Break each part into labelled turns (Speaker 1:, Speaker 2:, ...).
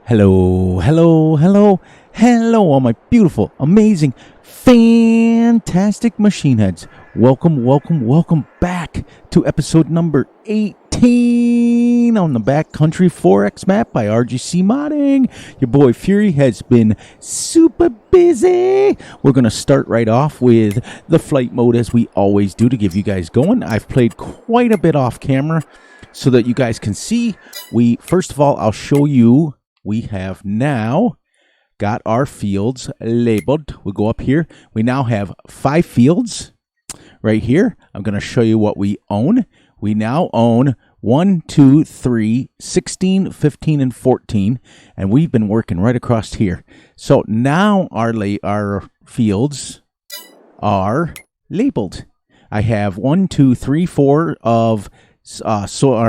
Speaker 1: Hello, hello, hello, hello, all my beautiful, amazing, fantastic machine heads. Welcome, welcome, welcome back to episode number 18 on the Backcountry Forex map by RGC Modding. Your boy Fury has been super busy. We're going to start right off with the flight mode as we always do to give you guys going. I've played quite a bit off camera so that you guys can see. First of all, I'll show you. We have now got our fields labeled. We'll go up here. We now have 5 fields right here. I'm going to show you what we own. We now own 1, 2, 3, 16, 15, and 14. And we've been working right across here. So now our fields are labeled. I have 1, 2, 3, 4 of sunflowers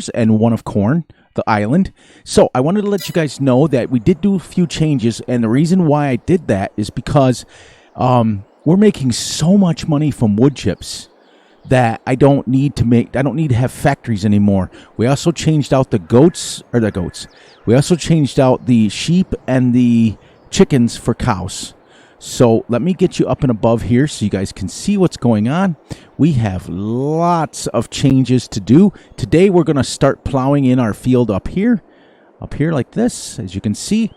Speaker 1: and 1 of corn. The island. So I wanted to let you guys know that we did do a few changes, and the reason why I did that is because we're making so much money from wood chips that I don't need to have factories anymore. We also changed out the goats. We also changed out the sheep and the chickens for cows. So let me get you up and above here so you guys can see what's going on. We have lots of changes to do. Today we're going to start plowing in our field up here like this. As you can see,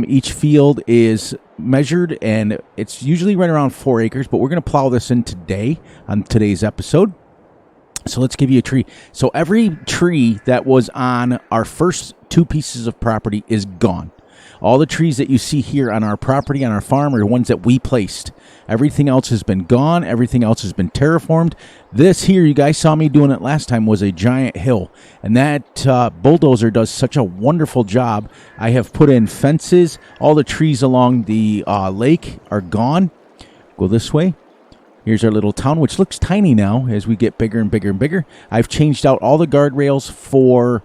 Speaker 1: each field is measured and it's usually right around 4 acres, but we're going to plow this in today on today's episode. So let's give you a tree. So every tree that was on our first 2 pieces of property is gone. All the trees that you see here on our property, on our farm, are ones that we placed. Everything else has been gone. Everything else has been terraformed. This here, you guys saw me doing it last time, was a giant hill. And that bulldozer does such a wonderful job. I have put in fences. All the trees along the lake are gone. Go this way. Here's our little town, which looks tiny now as we get bigger and bigger and bigger. I've changed out all the guardrails for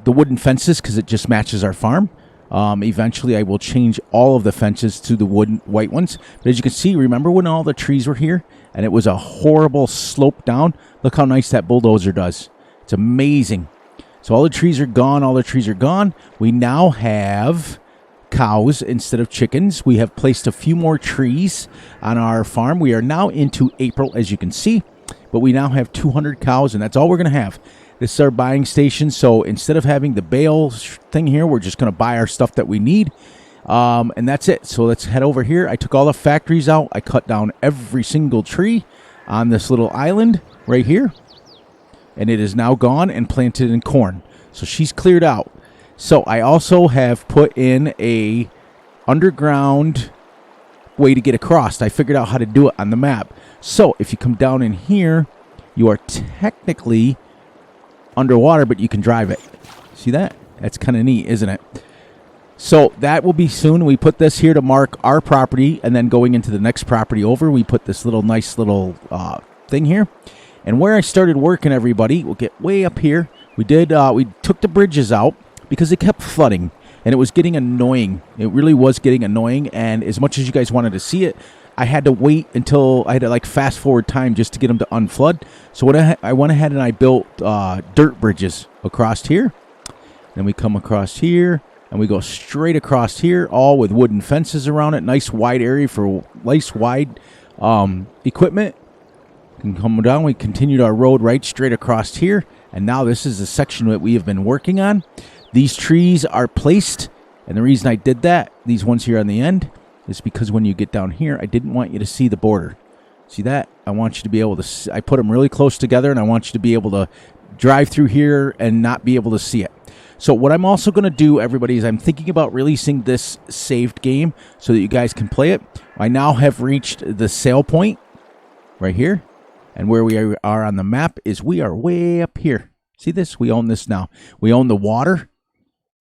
Speaker 1: the wooden fences because it just matches our farm. Eventually I will change all of the fences to the wooden white ones. But as you can see, remember when all the trees were here and it was a horrible slope down? Look how nice that bulldozer does. It's amazing. So all the trees are gone. All the trees are gone. We now have cows instead of chickens. We have placed a few more trees on our farm. We are now into April, as you can see, but we now have 200 cows, and that's all we're going to have. This is our buying station, so instead of having the bale thing here, we're just going to buy our stuff that we need, and that's it. So let's head over here. I took all the factories out. I cut down every single tree on this little island right here, and it is now gone and planted in corn. So she's cleared out. So I also have put in a underground way to get across. I figured out how to do it on the map. So if you come down in here, you are technically underwater, but you can drive it. See that? That's kind of neat, isn't it? So that will be soon. We put this here to mark our property, and then going into the next property over, we put this nice little thing here. And where I started working, everybody, we'll get way up here. We took the bridges out because it kept flooding, and it was getting annoying. It really was getting annoying, and as much as you guys wanted to see it, I had to wait until I had to fast forward time just to get them to unflood. So what I went ahead and I built dirt bridges across here. Then we come across here and we go straight across here, all with wooden fences around it. Nice wide area for nice wide equipment. We can come down. We continued our road right straight across here. And now this is the section that we have been working on. These trees are placed. And the reason I did that, these ones here on the end, is because when you get down here, I didn't want you to see the border. See that? I want you to be able to see. I put them really close together, and I want you to be able to drive through here and not be able to see it. So what I'm also going to do, everybody, is I'm thinking about releasing this saved game so that you guys can play it. I now have reached the sail point right here, and where we are on the map is we are way up here. See this? We own this now. We own the water,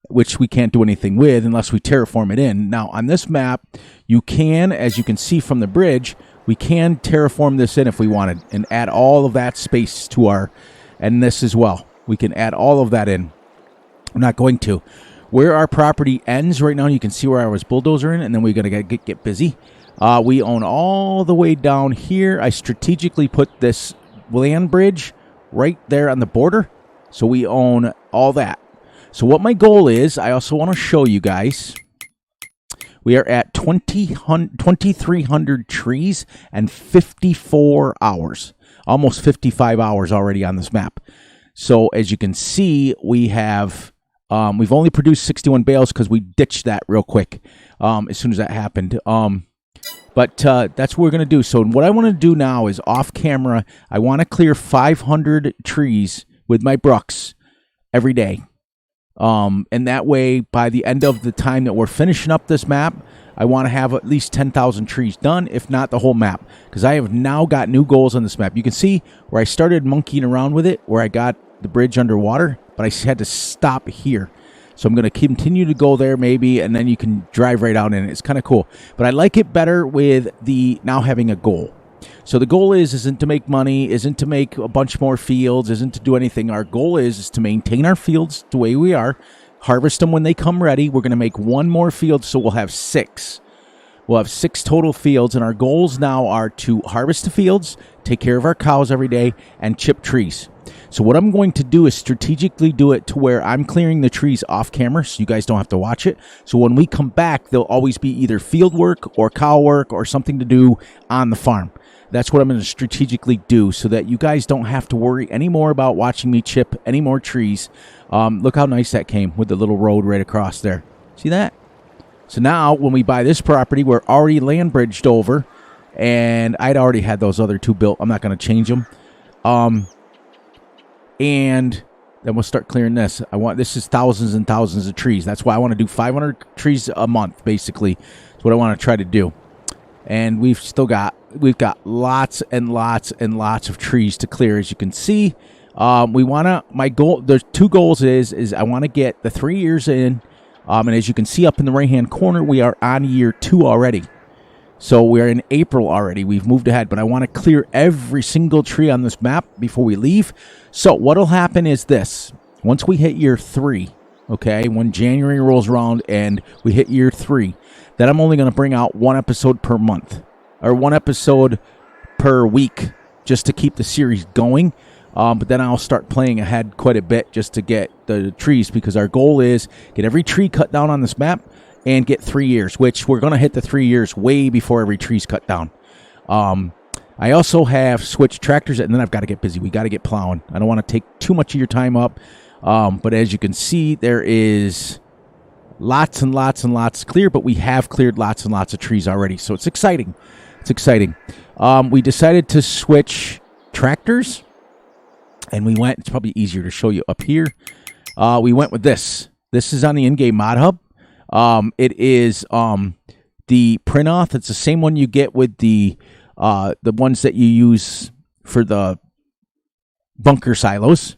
Speaker 1: which we can't do anything with unless we terraform it in. Now, on this map, you can, as you can see from the bridge, we can terraform this in if we wanted and add all of that space to and this as well. We can add all of that in. I'm not going to. Where our property ends right now, you can see where I was bulldozering, and then we're going to get busy. We own all the way down here. I strategically put this land bridge right there on the border. So we own all that. So what my goal is, I also want to show you guys, we are at 2,300 trees and 54 hours. Almost 55 hours already on this map. So as you can see, we have, we've only produced 61 bales because we ditched that real quick as soon as that happened. But that's what we're going to do. So what I want to do now is off camera, I want to clear 500 trees with my brucks every day. And that way, by the end of the time that we're finishing up this map, I want to have at least 10,000 trees done, if not the whole map. Because I have now got new goals on this map. You can see where I started monkeying around with it, where I got the bridge underwater, but I had to stop here. So I'm going to continue to go there maybe, and then you can drive right out in it. It's kind of cool. But I like it better with the now having a goal. So the goal isn't to make money, isn't to make a bunch more fields, isn't to do anything. Our goal is to maintain our fields the way we are, harvest them when they come ready. We're going to make one more field, so we'll have 6. We'll have 6 total fields, and our goals now are to harvest the fields, take care of our cows every day, and chip trees. So what I'm going to do is strategically do it to where I'm clearing the trees off camera so you guys don't have to watch it. So when we come back, there'll always be either field work or cow work or something to do on the farm. That's what I'm going to strategically do so that you guys don't have to worry anymore about watching me chip any more trees. Look how nice that came with the little road right across there. See that? So now when we buy this property, we're already land bridged over, and I'd already had those other 2 built. I'm not going to change them. And then we'll start clearing this. This is thousands and thousands of trees. That's why I want to do 500 trees a month, basically. That's what I want to try to do. And we've got lots and lots and lots of trees to clear, as you can see. My goal, there's 2 goals is I want to get the 3 years in. And as you can see up in the right-hand corner, we are on year 2 already. So we're in April already. We've moved ahead, but I want to clear every single tree on this map before we leave. So what'll happen is this. Once we hit year 3, okay, when January rolls around and we hit year 3, then I'm only going to bring out 1 episode per month or 1 episode per week just to keep the series going. But then I'll start playing ahead quite a bit just to get the trees, because our goal is get every tree cut down on this map and get 3 years, which we're going to hit the 3 years way before every tree's cut down. I also have switched tractors, and then I've got to get busy. We got to get plowing. I don't want to take too much of your time up. But as you can see, there is lots and lots and lots clear, but we have cleared lots and lots of trees already. So it's exciting. It's exciting. We decided to switch tractors, and we went, it's probably easier to show you up here. We went with this. This is on the in-game mod hub. It is the print-off. It's the same one you get with the ones that you use for the bunker silos.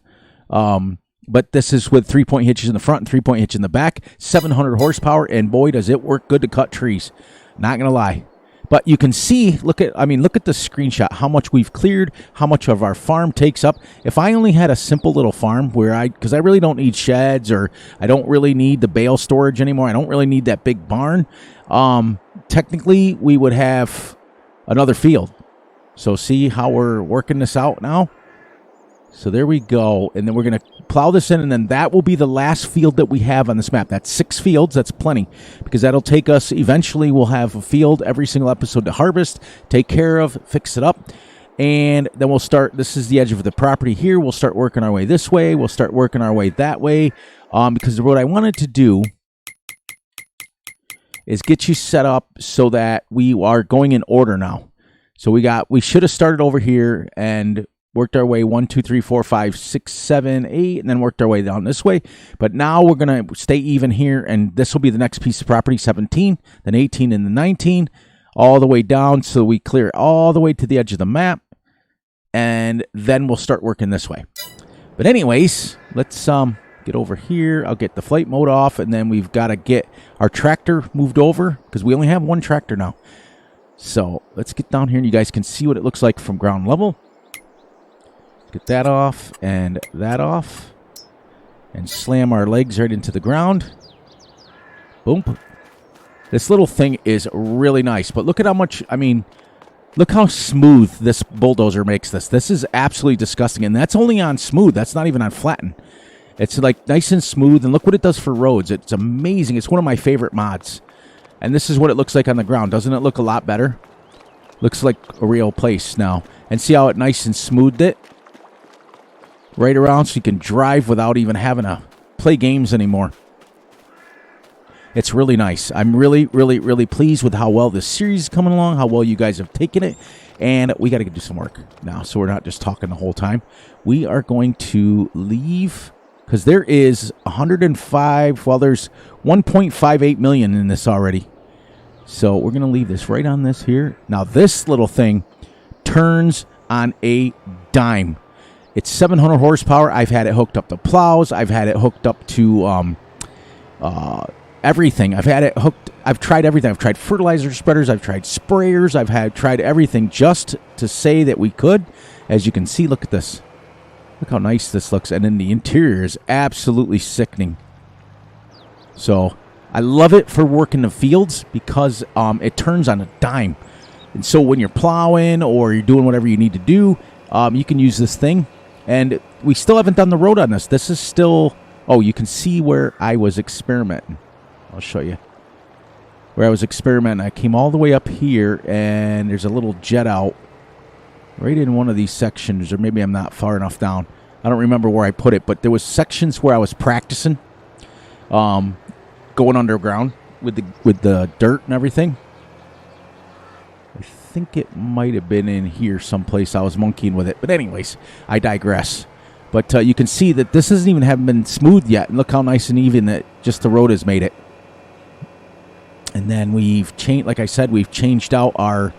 Speaker 1: But this is with 3-point hitches in the front and 3-point hitch in the back. 700 horsepower, and boy, does it work good to cut trees. Not going to lie. But you can see, look at the screenshot, how much we've cleared, how much of our farm takes up. If I only had a simple little farm because I really don't need sheds, or I don't really need the bale storage anymore. I don't really need that big barn. Technically, we would have another field. So see how we're working this out now? So there we go. And then we're going to plow this in, and then that will be the last field that we have on this map. That's 6 fields. That's plenty, because that'll take us, eventually we'll have a field every single episode to harvest, take care of, fix it up. And then we'll start, this is the edge of the property here. We'll start working our way this way. We'll start working our way that way. Because what I wanted to do is get you set up so that we are going in order now. So we should have started over here and worked our way 1, 2, 3, 4, 5, 6, 7, 8, and then worked our way down this way. But now we're going to stay even here, and this will be the next piece of property, 17, then 18, and then 19, all the way down. So we clear all the way to the edge of the map, and then we'll start working this way. But anyways, let's get over here. I'll get the flight mode off, and then we've got to get our tractor moved over, because we only have 1 tractor now. So let's get down here, and you guys can see what it looks like from ground level. Get that off, and slam our legs right into the ground. Boom. This little thing is really nice, but look at how much, Look how smooth this bulldozer makes this. This is absolutely disgusting. And that's only on smooth. That's not even on flatten. It's like nice and smooth. And look what it does for roads. It's amazing. It's one of my favorite mods. And this is what it looks like on the ground. Doesn't it look a lot better? Looks like a real place now. And see how it nice and smoothed it? Right around so you can drive without even having to play games anymore. It's really nice. I'm really, really, really pleased with how well this series is coming along, how well you guys have taken it. And we got to do some work now, so we're not just talking the whole time. We are going to leave, because there is 105, well, there's 1.58 million in this already. So we're going to leave this right on this here. Now, this little thing turns on a dime. It's 700 horsepower. I've had it hooked up to plows. I've had it hooked up to everything. I've had it hooked. I've tried everything. I've tried fertilizer spreaders. I've tried sprayers. I've tried everything just to say that we could. As you can see, look at this. Look how nice this looks. And then the interior is absolutely sickening. So I love it for working the fields because it turns on a dime. And so when you're plowing or you're doing whatever you need to do, you can use this thing. And we still haven't done the road on this. This is still... Oh, you can see where I was experimenting. I'll show you. Where I was experimenting. I came all the way up here, and there's a little jet out right in one of these sections, or maybe I'm not far enough down. I don't remember where I put it, but there was sections where I was practicing going underground with the dirt and everything. I think it might have been in here someplace. I was monkeying with it. But anyways, I digress. But you can see that this haven't even been smooth yet. And look how nice and even that just the road has made it. And then we've changed, like I said, we've changed out our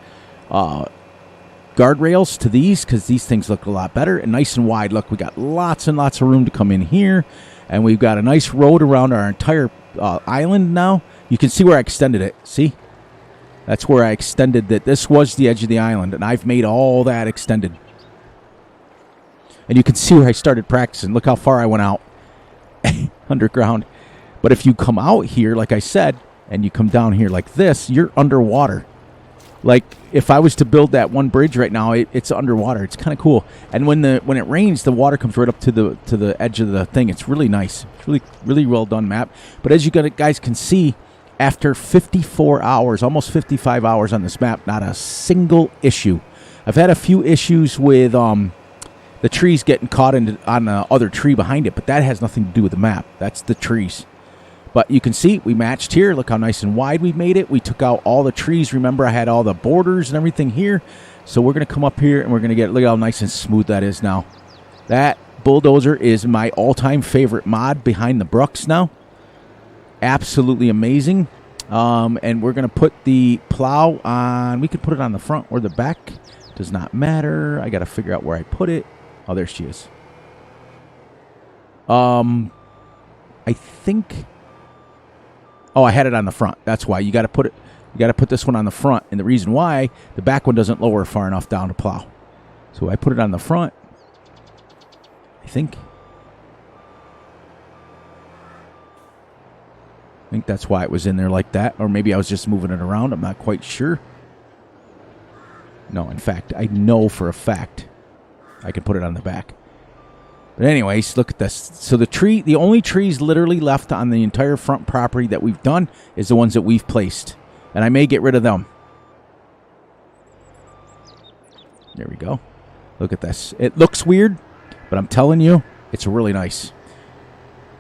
Speaker 1: guardrails to these because these things look a lot better and nice and wide. Look, we got lots and lots of room to come in here. And we've got a nice road around our entire island now. You can see where I extended it. See? That's where I extended that. This was the edge of the island, and I've made all that extended. And you can see where I started practicing. Look how far I went out underground. But if you come out here, like I said, and you come down here like this, you're underwater. Like if I was to build that one bridge right now, it's underwater. It's kind of cool. And when it rains, the water comes right up to the edge of the thing. It's really nice. It's really, really well done map. But as you guys can see, after 54 hours, almost 55 hours on this map, not a single issue. I've had a few issues with the trees getting caught on the other tree behind it, but that has nothing to do with the map. That's the trees. But you can see we matched here. Look how nice and wide we made it. We took out all the trees. Remember, I had all the borders and everything here. So we're going to come up here and we're going to get, look how nice and smooth that is now. That bulldozer is my all-time favorite mod behind the Brooks now. Absolutely amazing. And we're going to put the plow on. We could put it on the front or the back. Does not matter. I got to figure out where I put it. Oh, there she is. I think... Oh, I had it on the front. That's why. You got to put it. You got to put this one on the front. And the reason why, the back one doesn't lower far enough down to plow. So I put it on the front. I think that's why it was in there like that. Or maybe I was just moving it around. I'm not quite sure. No, in fact, I know for a fact I can put it on the back. But anyways, look at this. So the only trees literally left on the entire front property that we've done is the ones that we've placed. And I may get rid of them. There we go. Look at this. It looks weird, but I'm telling you, it's really nice.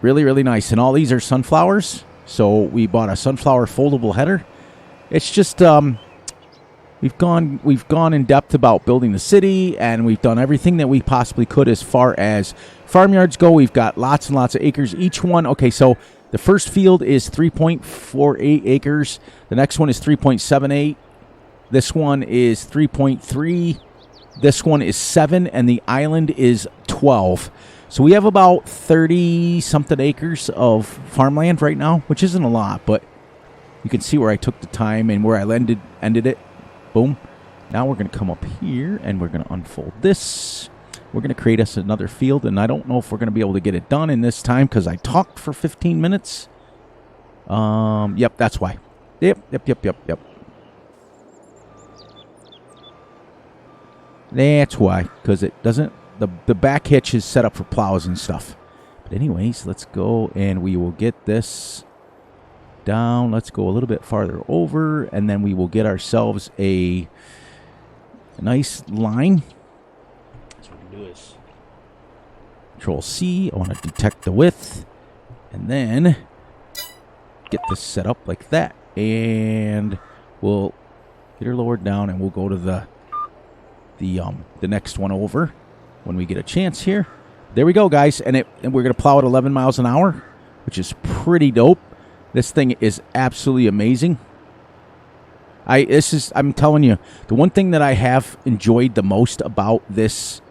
Speaker 1: Really, really nice. And all these are sunflowers. So we bought a sunflower foldable header. It's just we've gone in depth about building the city, and we've done everything that we possibly could as far as farmyards go. We've got lots and lots of acres. Each one, okay, so the first field is 3.48 acres. The next one is 3.78. This one is 3.3. This one is 7, and the island is 12. So we have about 30-something acres of farmland right now, which isn't a lot, but you can see where I took the time and where I ended it. Boom. Now we're going to come up here, and we're going to unfold this. We're going to create us another field, and I don't know if we're going to be able to get it done in this time because I talked for 15 minutes. Yep, that's why. Yep. That's why, because it doesn't, the back hitch is set up for plows and stuff. But anyways, let's go and we will get this down. Let's go a little bit farther over, and then we will get ourselves a nice line. So what we can do is Control C. I want to detect the width, and then get this set up like that, and we'll get her lowered down, and we'll go to the next one over when we get a chance here. There we go, guys, and we're gonna plow at 11 miles an hour, which is pretty dope. This thing is absolutely amazing. I'm telling you, the one thing that I have enjoyed the most about this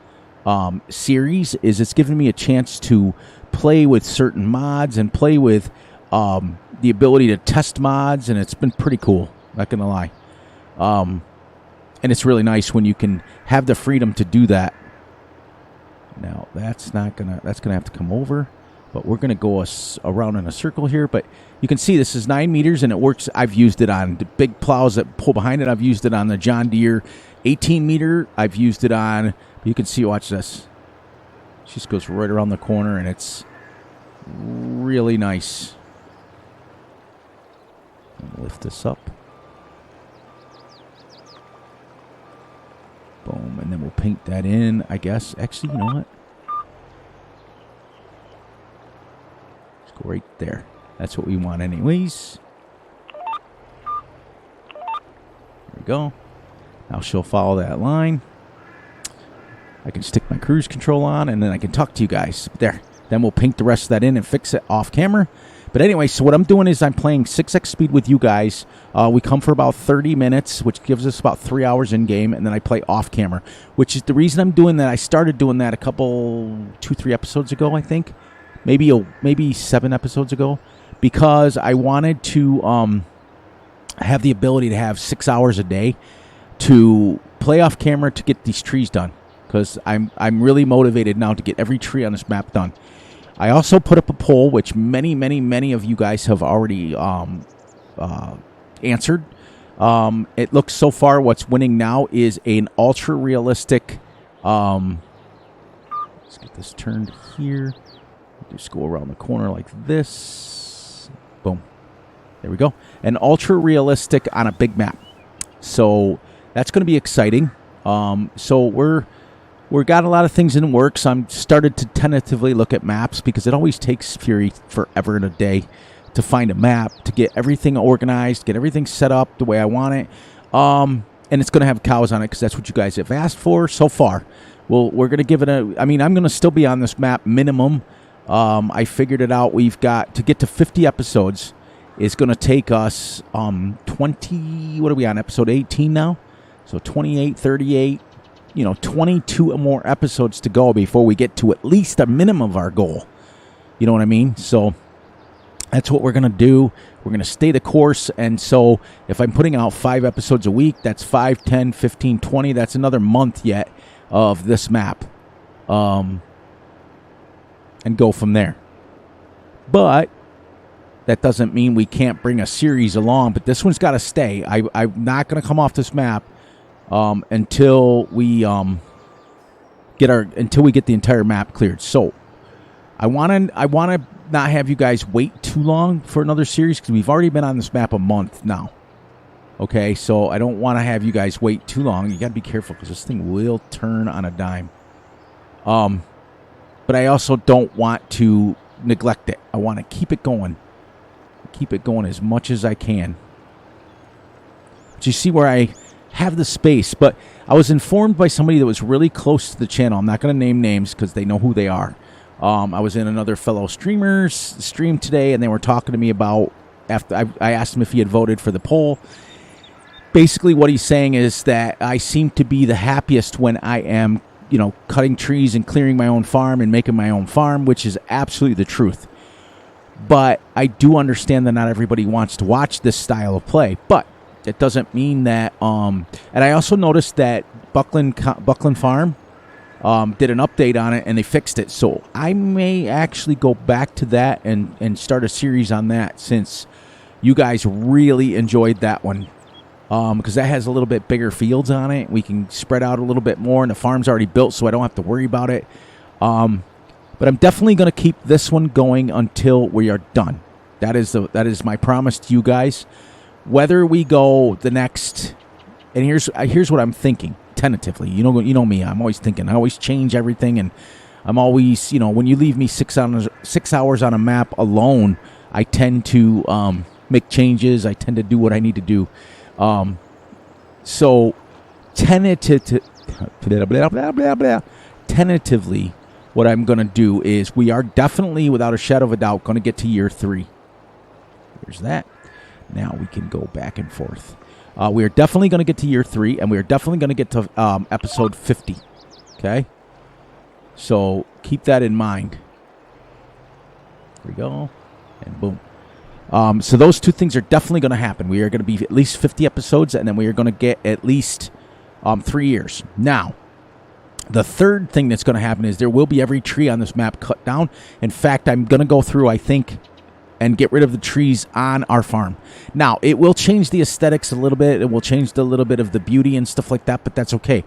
Speaker 1: series is it's given me a chance to play with certain mods and play with the ability to test mods, and it's been pretty cool, not gonna lie. And it's really nice when you can have the freedom to do that. Now that's gonna have to come over, but we're gonna go around in a circle here. But you can see this is 9 meters, and it works. I've used it on the big plows that pull behind it. I've used it on the John Deere 18 meter. I've used it on. You can see. Watch this. She just goes right around the corner, and it's really nice. Lift this up. Boom, and then we'll paint that in, I guess. Actually, you know what? Let's go right there. That's what we want anyways. There we go. Now she'll follow that line. I can stick my cruise control on, and then I can talk to you guys. There. Then we'll paint the rest of that in and fix it off camera. But anyway, so what I'm doing is I'm playing 6x speed with you guys. We come for about 30 minutes, which gives us about 3 hours in game, and then I play off camera, which is the reason I'm doing that. I started doing that a couple, 2-3 episodes ago, I think, maybe 7 episodes ago, because I wanted to have the ability to have 6 hours a day to play off camera to get these trees done, because I'm really motivated now to get every tree on this map done. I also put up a poll, which many of you guys have already answered. It looks so far what's winning now is an ultra realistic. Let's get this turned here. Just go around the corner like this. Boom. There we go. An ultra realistic on a big map. So that's going to be exciting. So we've got a lot of things in works. I'm started to tentatively look at maps because it always takes Fury forever in a day to find a map, to get everything organized, get everything set up the way I want it. And it's going to have cows on it because that's what you guys have asked for so far. Well, we're going to give it I'm going to still be on this map minimum. I figured it out. We've got to get to 50 episodes. It's going to take us 20, what are we on, episode 18 now? So 28, 38. 22 more episodes to go before we get to at least a minimum of our goal. You know what I mean? So that's what we're going to do. We're going to stay the course. And so if I'm putting out 5 episodes a week, that's 5, 10, 15, 20. That's another month yet of this map. And go from there. But that doesn't mean we can't bring a series along. But this one's got to stay. I'm not going to come off this map until we get the entire map cleared. So I want to not have you guys wait too long for another series because we've already been on this map a month now. Okay, so I don't want to have you guys wait too long. You got to be careful because this thing will turn on a dime. But I also don't want to neglect it. I want to keep it going as much as I can. But you see where I have the space, but I was informed by somebody that was really close to the channel. I'm not going to name names because they know who they are. I was in another fellow streamer's stream today, and they were talking to me about, after I asked him if he had voted for the poll. Basically what he's saying is that I seem to be the happiest when I am, cutting trees and clearing my own farm and making my own farm, which is absolutely the truth. But I do understand that not everybody wants to watch this style of play, but it doesn't mean that, and I also noticed that Buckland Farm did an update on it and they fixed it. So I may actually go back to that and start a series on that since you guys really enjoyed that one. because that has a little bit bigger fields on it. We can spread out a little bit more, and the farm's already built, so I don't have to worry about it. But I'm definitely going to keep this one going until we are done. That is my promise to you guys. Whether we go the next, and here's what I'm thinking tentatively. You know me. I'm always thinking. I always change everything, and I'm always, when you leave me 6 hours on a map alone, I tend to make changes. I tend to do what I need to do. So tentatively, what I'm going to do is we are definitely, without a shadow of a doubt, going to get to year 3. There's that. Now we can go back and forth. We are definitely going to get to year 3, and we are definitely going to get to episode 50. Okay? So keep that in mind. Here we go. And boom. So those two things are definitely going to happen. We are going to be at least 50 episodes, and then we are going to get at least 3 years. Now, the third thing that's going to happen is there will be every tree on this map cut down. In fact, I'm going to go through, I think, and get rid of the trees on our farm. Now, it will change the aesthetics a little bit. It will change a little bit of the beauty and stuff like that, but that's okay.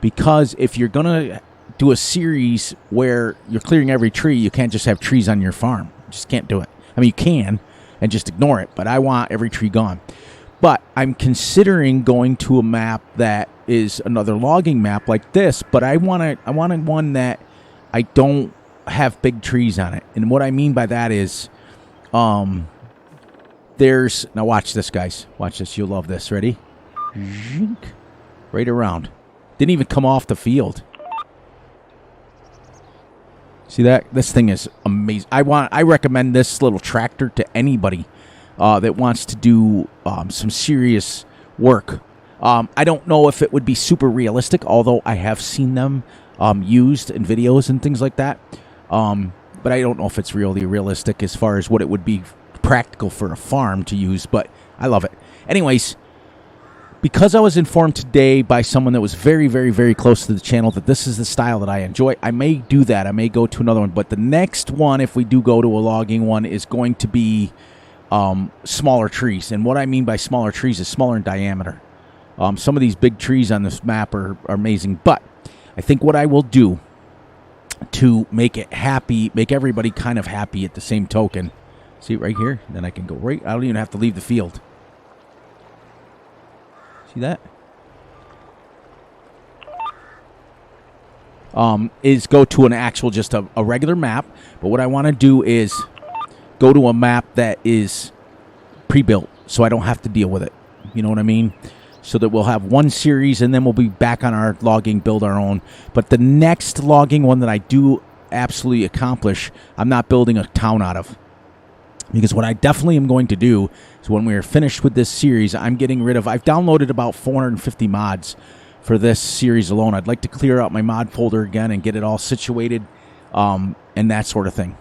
Speaker 1: Because if you're going to do a series where you're clearing every tree, you can't just have trees on your farm. You just can't do it. I mean, you can, and just ignore it, but I want every tree gone. But I'm considering going to a map that is another logging map like this, but I want one that I don't have big trees on it. And what I mean by that is now watch this, guys. Watch this. You'll love this. Ready? Right around. Didn't even come off the field. See that? This thing is amazing. I recommend this little tractor to anybody that wants to do some serious work. I don't know if it would be super realistic, although I have seen them used in videos and things like that. But I don't know if it's really realistic as far as what it would be practical for a farm to use, but I love it. Anyways, because I was informed today by someone that was very, very, very close to the channel that this is the style that I enjoy, I may do that. I may go to another one. But the next one, if we do go to a logging one, is going to be smaller trees. And what I mean by smaller trees is smaller in diameter. Some of these big trees on this map are amazing. But I think what I will do to make it happy, make everybody kind of happy at the same token. See it right here? Then I can go right. I don't even have to leave the field. See that? Is go to an actual, just a regular map. But what I want to do is go to a map that is pre-built, so I don't have to deal with it. You know what I mean? So that we'll have one series, and then we'll be back on our logging, build our own. But the next logging one that I do absolutely accomplish, I'm not building a town out of. Because what I definitely am going to do is when we are finished with this series, I'm getting rid of, I've downloaded about 450 mods for this series alone. I'd like to clear out my mod folder again and get it all situated and that sort of thing.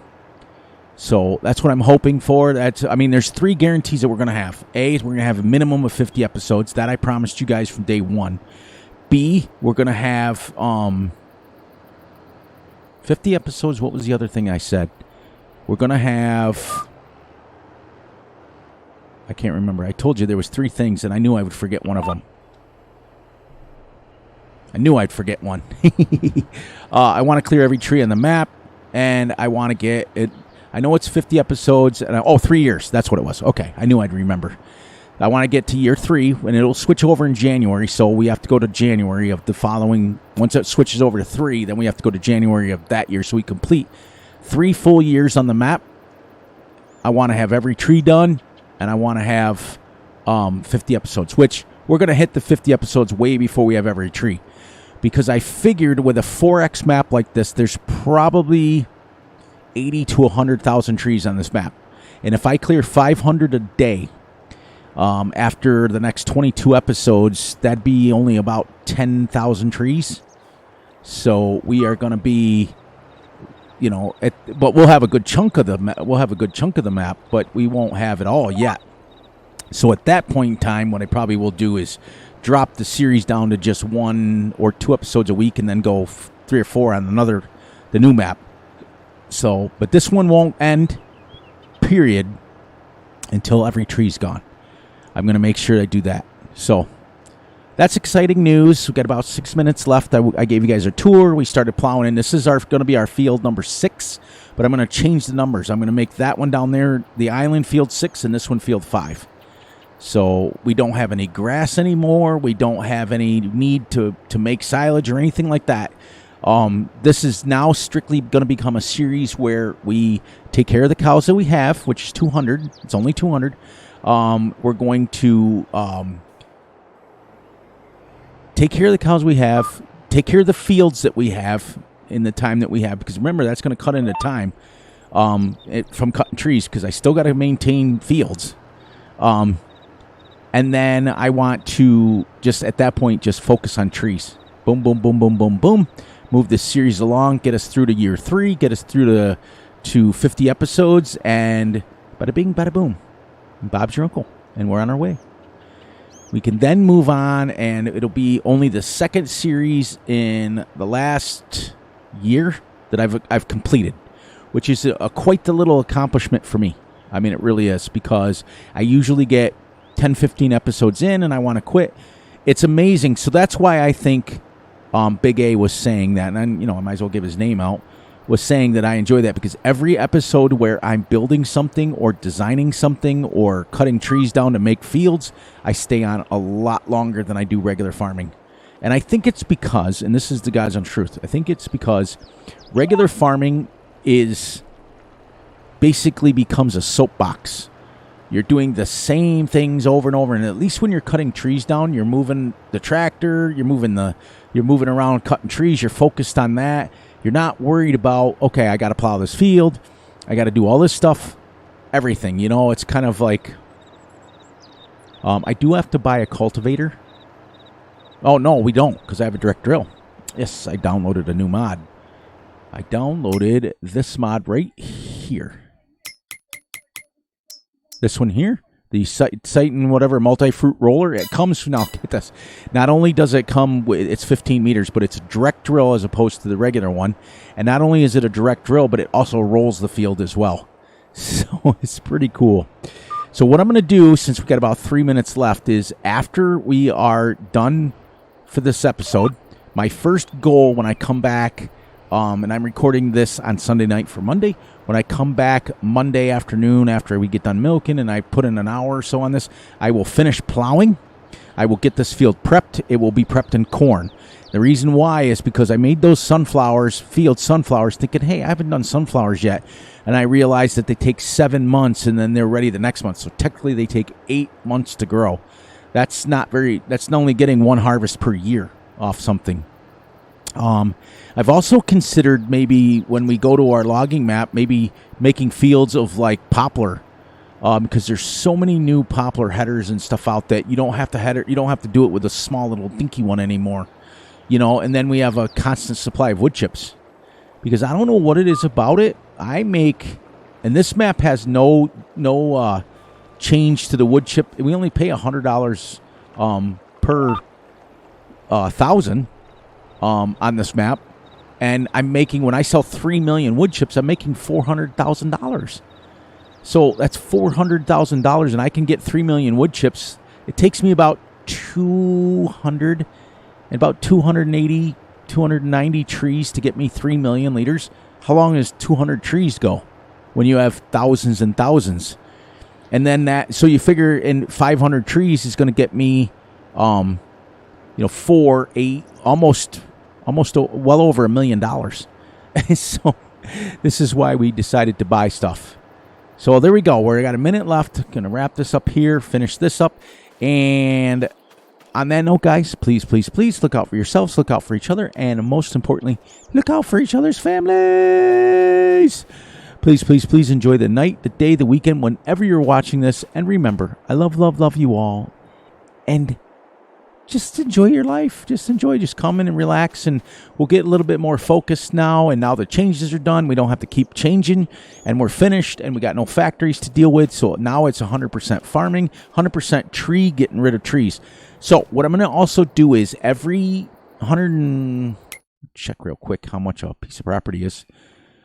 Speaker 1: So that's what I'm hoping for. There's 3 guarantees that we're going to have. A, we're going to have a minimum of 50 episodes. That I promised you guys from day one. B, we're going to have 50 episodes. What was the other thing I said? We're going to have... I can't remember. I told you there was 3 things, and I knew I would forget one of them. I knew I'd forget one. I want to clear every tree on the map, and I want to get it. I know it's 50 episodes, and 3 years. That's what it was. Okay, I knew I'd remember. I want to get to year 3, and it'll switch over in January, so we have to go to January of the following. Once it switches over to 3, then we have to go to January of that year, so we complete 3 full years on the map. I want to have every tree done. And I want to have 50 episodes, which we're going to hit the 50 episodes way before we have every tree. Because I figured with a 4X map like this, there's probably 80 to 100,000 trees on this map. And if I clear 500 a day after the next 22 episodes, that'd be only about 10,000 trees. So we are going to be... but we'll have a good chunk of the map, but we won't have it all yet. So at that point in time, what I probably will do is drop the series down to just 1 or 2 episodes a week, and then go 3 or 4 on the new map. So, but this one won't end, period, until every tree's gone. I'm going to make sure I do that. So that's exciting news. We've got about 6 minutes left. I gave you guys a tour. We started plowing in. This is going to be our field number 6, but I'm going to change the numbers. I'm going to make that one down there, the island, field 6, and this one field 5. So we don't have any grass anymore. We don't have any need to make silage or anything like that. This is now strictly going to become a series where we take care of the cows that we have, which is 200. It's only 200. We're going to take care of the cows we have, take care of the fields that we have in the time that we have, because remember, that's going to cut into time from cutting trees, because I still got to maintain fields. And then I want to just, at that point, just focus on trees. Boom, boom, boom, boom, boom, boom. Move this series along, get us through to year 3, get us through to 50 episodes, and bada bing, bada boom. Bob's your uncle, and we're on our way. We can then move on, and it'll be only the second series in the last year that I've completed, which is quite the little accomplishment for me. I mean, it really is, because I usually get 10, 15 episodes in, and I want to quit. It's amazing. So that's why I think Big A was saying that, and I might as well give his name out, was saying that I enjoy that, because every episode where I'm building something or designing something or cutting trees down to make fields, I stay on a lot longer than I do regular farming. And I think it's because, and this is the God's honest truth, I think it's because regular farming is basically becomes a soapbox. You're doing the same things over and over, and at least when you're cutting trees down, you're moving the tractor, you're moving around cutting trees, you're focused on that. You're not worried about, okay, I got to plow this field, I got to do all this stuff, everything. It's kind of like, I do have to buy a cultivator. Oh, no, we don't, because I have a direct drill. Yes, I downloaded a new mod. I downloaded this mod right here. This one here, the Titan whatever multi-fruit roller. It comes, now get this, not only does it come with, it's 15 meters, but it's a direct drill as opposed to the regular one. And not only is it a direct drill, but it also rolls the field as well. So it's pretty cool. So what I'm going to do, since we've got about 3 minutes left, is after we are done for this episode, my first goal when I come back, and I'm recording this on Sunday night for Monday. When I come back Monday afternoon after we get done milking and I put in an hour or so on this, I will finish plowing. I will get this field prepped. It will be prepped in corn. The reason why is because I made those field sunflowers, thinking, hey, I haven't done sunflowers yet. And I realized that they take 7 months and then they're ready the next month. So technically they take 8 months to grow. That's only getting one harvest per year off something. I've also considered maybe when we go to our logging map, maybe making fields of like poplar, because there's so many new poplar headers and stuff out that you don't have to do it with a small little dinky one anymore, and then we have a constant supply of wood chips, because I don't know what it is about it. And this map has no change to the wood chip. We only pay $100 per 1,000. On this map, and when I sell 3 million wood chips, I'm making $400,000. So that's $400,000, and I can get 3 million wood chips. It takes me about 280, 290 trees to get me 3 million liters. How long does 200 trees go when you have thousands and thousands? And then so you figure in 500 trees is going to get me, 4, 8, almost well over $1 million. So this is why we decided to buy stuff. So there we go. We got a minute left. Going to wrap this up here, finish this up. And on that note, guys, please, please, please look out for yourselves, look out for each other, and most importantly, look out for each other's families. Please, please, please enjoy the night, the day, the weekend, whenever you're watching this. And remember, I love, love, love you all. And just enjoy your life. Just come in and relax, and we'll get a little bit more focused now. And now the changes are done. We don't have to keep changing, and we're finished, and we got no factories to deal with. So now it's 100% farming, 100% tree, getting rid of trees. So what I'm going to also do is every check real quick how much a piece of property is.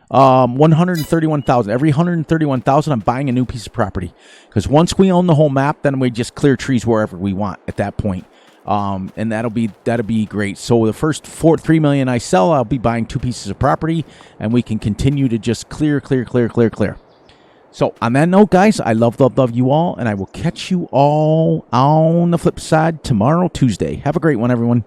Speaker 1: 131,000. Every 131,000, I'm buying a new piece of property. Because once we own the whole map, then we just clear trees wherever we want at that point. And that'll be great. So the first 3 million I sell, I'll be buying 2 pieces of property, and we can continue to just clear. So on that note, guys, I love you all, and I will catch you all on the flip side tomorrow, Tuesday. Have a great one, everyone.